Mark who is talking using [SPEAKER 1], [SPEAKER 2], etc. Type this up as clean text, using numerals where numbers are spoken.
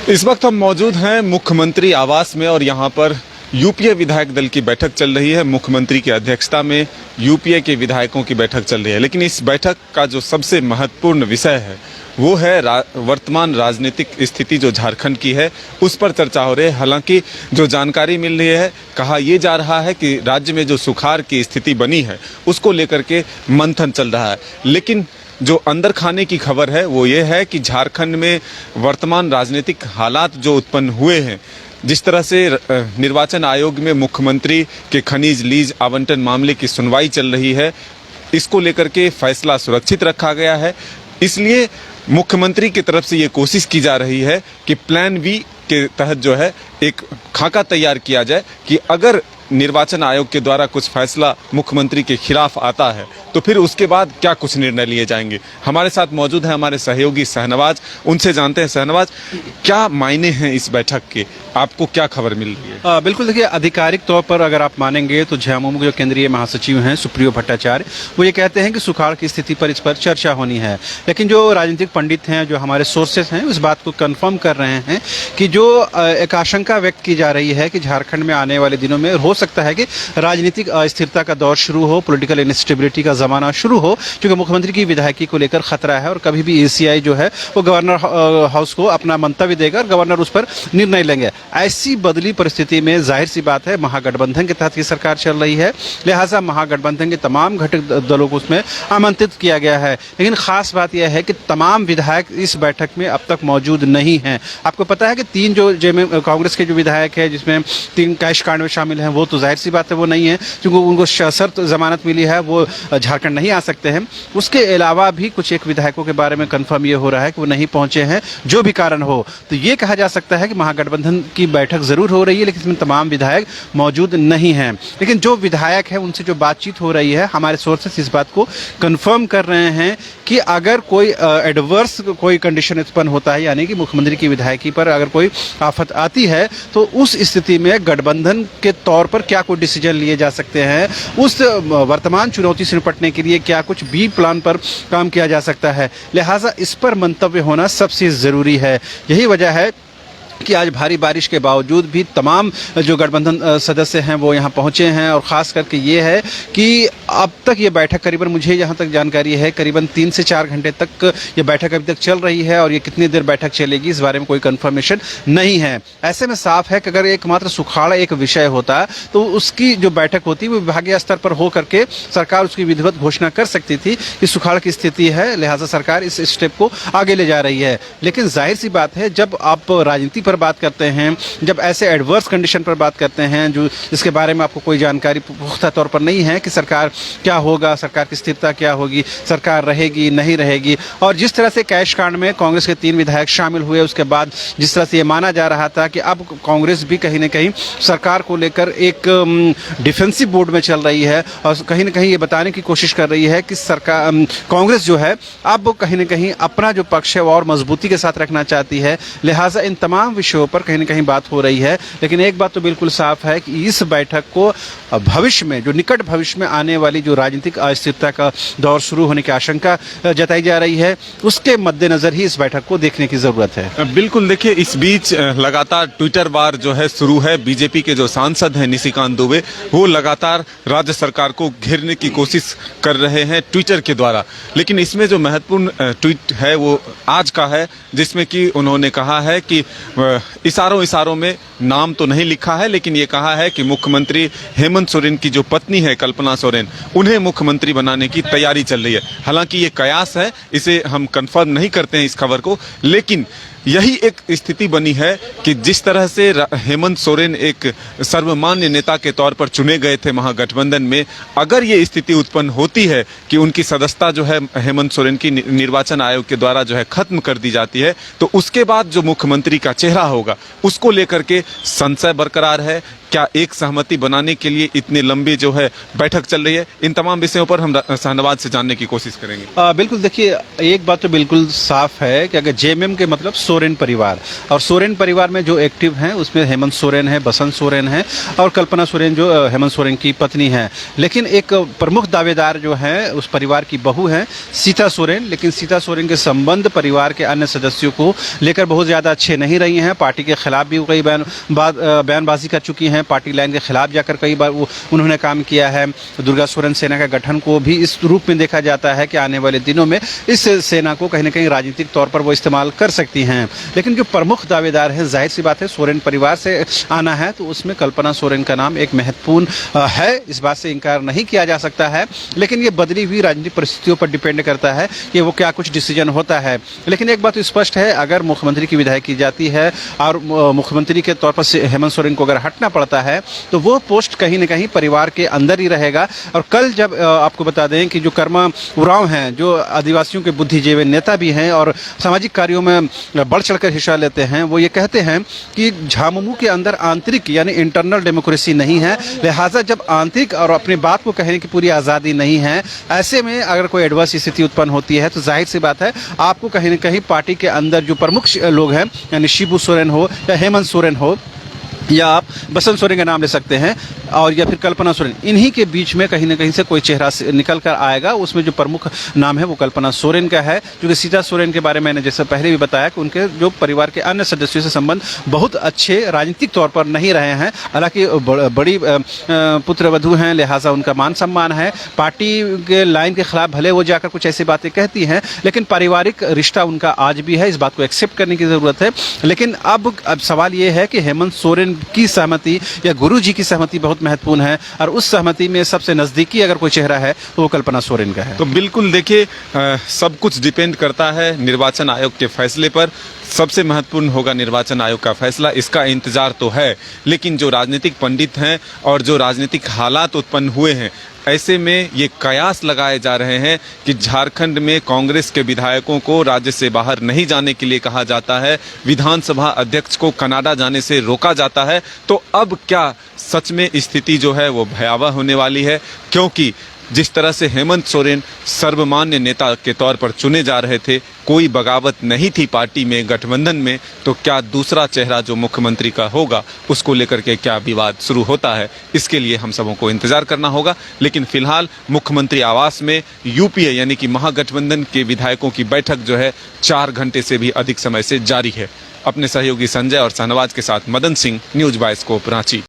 [SPEAKER 1] इस वक्त हम मौजूद हैं मुख्यमंत्री आवास में और यहाँ पर यूपीए विधायक दल की बैठक चल रही है। मुख्यमंत्री की अध्यक्षता में यूपीए के विधायकों की बैठक चल रही है, लेकिन इस बैठक का जो सबसे महत्वपूर्ण विषय है वो है वर्तमान राजनीतिक स्थिति जो झारखंड की है उस पर चर्चा हो रही है। हालांकि जो जानकारी मिल रही है, कहा यह जा रहा है कि राज्य में जो सुखाड़ की स्थिति बनी है उसको लेकर के मंथन चल रहा है, लेकिन जो अंदर खाने की खबर है वो ये है कि झारखंड में वर्तमान राजनीतिक हालात जो उत्पन्न हुए हैं, जिस तरह से निर्वाचन आयोग में मुख्यमंत्री के खनिज लीज आवंटन मामले की सुनवाई चल रही है, इसको लेकर के फैसला सुरक्षित रखा गया है। इसलिए मुख्यमंत्री की तरफ से ये कोशिश की जा रही है कि प्लान बी के तहत जो है एक खाका तैयार किया जाए कि अगर निर्वाचन आयोग के द्वारा कुछ फैसला मुख्यमंत्री के खिलाफ आता है तो फिर उसके बाद क्या कुछ निर्णय लिए जाएंगे। हमारे साथ मौजूद है हमारे सहयोगी शहनवाज, उनसे जानते हैं। शहनवाज, क्या मायने हैं इस बैठक के, आपको क्या खबर मिल रही है?
[SPEAKER 2] बिल्कुल, देखिए आधिकारिक तौर पर अगर आप मानेंगे तो झामुमो के जो केंद्रीय महासचिव हैं सुप्रियो भट्टाचार्य, वो ये कहते हैं कि सुखाड़ की स्थिति पर इस पर चर्चा होनी है, लेकिन जो राजनीतिक पंडित हैं, जो हमारे सोर्सेस हैं, उस बात को कंफर्म कर रहे हैं कि जो एक आशंका व्यक्त की जा रही है कि झारखंड में आने वाले दिनों में हो सकता है कि राजनीतिक अस्थिरता का दौर शुरू हो, पॉलिटिकल इनस्टेबिलिटी का जमाना शुरू हो, क्योंकि मुख्यमंत्री की विधायकी को लेकर खतरा है और कभी भी एसीआई जो है वो गवर्नर हाउस को अपना मंतव्य देगा और गवर्नर उस पर निर्णय लेंगे। ऐसी बदली परिस्थिति में जाहिर सी बात है महागठबंधन के तहत ये सरकार चल रही है, लिहाजा महागठबंधन के तमाम घटक दलों को उसमें आमंत्रित किया गया है। लेकिन खास बात यह है कि तमाम विधायक इस बैठक में अब तक मौजूद नहीं हैं। आपको पता है कि तीन जो कांग्रेस के जो विधायक है, जिसमें 3 कैश कांड में शामिल हैं, वो तो जाहिर सी बात है वो नहीं है, क्योंकि उनको सशर्त जमानत मिली है, वो झारखंड नहीं आ सकते हैं। उसके अलावा भी कुछ एक विधायकों के बारे में कंफर्म ये हो रहा है कि वो नहीं पहुंचे हैं, जो भी कारण हो। तो ये कहा जा सकता है कि महागठबंधन की बैठक जरूर हो रही है, लेकिन इसमें तमाम विधायक मौजूद नहीं हैं। लेकिन जो विधायक है उनसे जो बातचीत हो रही है, हमारे सोर्सेस इस बात को कंफर्म कर रहे हैं कि अगर कोई एडवर्स कोई कंडीशन उत्पन्न होता है, यानी कि मुख्यमंत्री की विधायकी पर अगर कोई आफत आती है, तो उस स्थिति में गठबंधन के तौर पर क्या कोई डिसीजन लिए जा सकते हैं, उस वर्तमान चुनौती से निपटने के लिए क्या कुछ बी प्लान पर काम किया जा सकता है। लिहाजा इस पर मंतव्य होना सबसे जरूरी है। यही वजह है कि आज भारी बारिश के बावजूद भी तमाम जो गठबंधन सदस्य हैं वो यहाँ पहुँचे हैं, और ख़ास करके ये है कि अब तक ये बैठक करीबन, मुझे यहाँ तक जानकारी है, करीबन 3 से 4 घंटे तक ये बैठक अभी तक चल रही है, और ये कितनी देर बैठक चलेगी इस बारे में कोई कंफर्मेशन नहीं है। ऐसे में साफ है कि अगर एकमात्र सुखाड़ एक विषय होता तो उसकी जो बैठक होती वो विभागीय स्तर पर हो करके सरकार उसकी विधिवत घोषणा कर सकती थी कि सुखाड़ की स्थिति है, लिहाजा सरकार इस स्टेप को आगे ले जा रही है। लेकिन जाहिर सी बात है, जब आप राजनीति पर बात करते हैं, जब ऐसे एडवर्स कंडीशन पर बात करते हैं जो जिसके बारे में आपको कोई जानकारी पुख्ता तौर पर नहीं है कि सरकार क्या होगा, सरकार की स्थिरता क्या होगी, सरकार रहेगी नहीं रहेगी, और जिस तरह से कैश कांड में कांग्रेस के 3 विधायक शामिल हुए, उसके बाद जिस तरह से ये माना जा रहा था कि अब कांग्रेस भी कहीं ना कहीं सरकार को लेकर एक डिफेंसिव मोड में चल रही है, और कहीं ना कहीं ये बताने की कोशिश कर रही है कि सरकार कांग्रेस जो है अब कहीं ना कहीं अपना जो पक्ष है वो और मजबूती के साथ रखना चाहती है। लिहाजा इन तमाम विषयों पर कहीं ना कहीं बात हो रही है। लेकिन एक बात तो बिल्कुल साफ है कि इस बैठक को भविष्य में, जो निकट भविष्य में आने वाली जो राजनीतिक अस्थिरता का दौर शुरू होने की आशंका जताई जा रही है, उसके मद्देनजर ही इस बैठक को देखने की जरूरत है।
[SPEAKER 1] बिल्कुल, देखिए इस बीच लगातार ट्विटर वार जो है शुरू है। बीजेपी के जो सांसद हैं निशिकांत दुबे, वो लगातार राज्य सरकार को घेरने की कोशिश कर रहे हैं ट्विटर के द्वारा। लेकिन इसमें जो महत्वपूर्ण ट्वीट है वो आज का है, जिसमें कि उन्होंने कहा है कि इशारों में नाम तो नहीं लिखा है, लेकिन ये कहा है कि मुख्यमंत्री हेमंत सोरेन की जो पत्नी है कल्पना सोरेन, उन्हें मुख्यमंत्री बनाने की तैयारी चल रही है। हालांकि ये कयास है, इसे हम कंफर्म नहीं करते हैं इस खबर को, लेकिन यही एक स्थिति बनी है कि जिस तरह से हेमंत सोरेन एक सर्वमान्य नेता के तौर पर चुने गए थे महागठबंधन में, अगर ये स्थिति उत्पन्न होती है कि उनकी सदस्यता जो है हेमंत सोरेन की निर्वाचन आयोग के द्वारा जो है खत्म कर दी जाती है, तो उसके बाद जो मुख्यमंत्री का चेहरा होगा उसको लेकर के संशय बरकरार है। क्या एक सहमति बनाने के लिए इतनी लंबी जो है बैठक चल रही है? इन तमाम विषयों पर हम शहनवाज से जानने की कोशिश करेंगे।
[SPEAKER 2] बिल्कुल, देखिए एक बात तो बिल्कुल साफ है कि अगर जेएमएम के मतलब सोरेन परिवार। और सोरेन परिवार में जो एक्टिव हैं उसमें हेमंत सोरेन है, बसंत सोरेन है और कल्पना सोरेन जो हेमंत सोरेन की पत्नी है। लेकिन एक प्रमुख दावेदार जो है उस परिवार की बहू है सीता सोरेन। लेकिन सीता सोरेन के संबंध परिवार के अन्य सदस्यों को लेकर बहुत ज़्यादा अच्छे नहीं रही हैं। पार्टी के खिलाफ भी कई बयानबाजी कर चुकी हैं, पार्टी लाइन के खिलाफ जाकर कई बार उन्होंने काम किया है। दुर्गा सोरेन सेना का गठन को भी इस रूप में देखा जाता है कि आने वाले दिनों में इस सेना को कहीं ना कहीं राजनीतिक तौर पर वो इस्तेमाल कर सकती हैं। लेकिन जो प्रमुख दावेदार है, जाहिर सी बात है सोरेन परिवार से आना है तो उसमें कल्पना सोरेन का नाम एक महत्वपूर्ण है, इस बात से इनकार नहीं किया जा सकता है। लेकिन ये बदली हुई राजनीतिक परिस्थितियों पर डिपेंड करता है कि वो क्या कुछ डिसीजन होता है। लेकिन एक बात तो स्पष्ट है, अगर मुख्यमंत्री की विधायक की जाती है और मुख्यमंत्री के तौर पर हेमंत सोरेन को अगर हटना पड़ता है तो वो पोस्ट कहीं ना कहीं परिवार के अंदर ही रहेगा। और कल जब आपको बता दें कि जो कर्मा उरांव हैं, जो आदिवासियों के बुद्धिजीवी नेता भी हैं और सामाजिक कार्यों में बढ़ चढ़कर हिस्सा लेते हैं, वो ये कहते हैं कि झामुमो के अंदर आंतरिक यानी इंटरनल डेमोक्रेसी नहीं है। लिहाजा जब आंतरिक और अपनी बात को कहने की पूरी आज़ादी नहीं है, ऐसे में अगर कोई एडवर्स स्थिति उत्पन्न होती है तो जाहिर सी बात है आपको कहीं ना कहीं पार्टी के अंदर जो प्रमुख लोग हैं यानी शिबू सोरेन हो या हेमंत सोरेन हो या आप बसंत सोरेन का नाम ले सकते हैं और या फिर कल्पना सोरेन, इन्हीं के बीच में कहीं ना कहीं से कोई चेहरा निकल कर आएगा। उसमें जो प्रमुख नाम है वो कल्पना सोरेन का है, क्योंकि सीता सोरेन के बारे में मैंने जैसे पहले भी बताया कि उनके जो परिवार के अन्य सदस्यों से संबंध बहुत अच्छे राजनीतिक तौर पर नहीं रहे हैं। हालांकि बड़ी पुत्रवधू हैं, लिहाजा उनका मान सम्मान है। पार्टी के लाइन के खिलाफ भले वो जाकर कुछ ऐसी बातें कहती हैं, लेकिन पारिवारिक रिश्ता उनका आज भी है, इस बात को एक्सेप्ट करने की ज़रूरत है। लेकिन अब सवाल ये है कि हेमंत सोरेन की सहमति या गुरुजी की सहमति बहुत महत्वपूर्ण है और उस सहमति में सबसे नजदीकी अगर कोई चेहरा है तो वो कल्पना सोरेन का है।
[SPEAKER 1] तो बिल्कुल देखिए, सब कुछ डिपेंड करता है निर्वाचन आयोग के फैसले पर। सबसे महत्वपूर्ण होगा निर्वाचन आयोग का फैसला, इसका इंतजार तो है। लेकिन जो राजनीतिक पंडित हैं और जो राजनीतिक हालात उत्पन्न हुए हैं, ऐसे में ये कयास लगाए जा रहे हैं कि झारखंड में कांग्रेस के विधायकों को राज्य से बाहर नहीं जाने के लिए कहा जाता है, विधानसभा अध्यक्ष को कनाडा जाने से रोका जाता है। तो अब क्या सच में स्थिति जो है वो भयावह होने वाली है? क्योंकि जिस तरह से हेमंत सोरेन सर्वमान्य नेता के तौर पर चुने जा रहे थे, कोई बगावत नहीं थी पार्टी में, गठबंधन में, तो क्या दूसरा चेहरा जो मुख्यमंत्री का होगा उसको लेकर के क्या विवाद शुरू होता है, इसके लिए हम सबों को इंतजार करना होगा। लेकिन फिलहाल मुख्यमंत्री आवास में यूपीए यानी कि महागठबंधन के विधायकों की बैठक जो है 4 घंटे से भी अधिक समय से जारी है। अपने सहयोगी संजय और शाहनवाज के साथ मदन सिंह, न्यूज़ बाइस्कोप, रांची।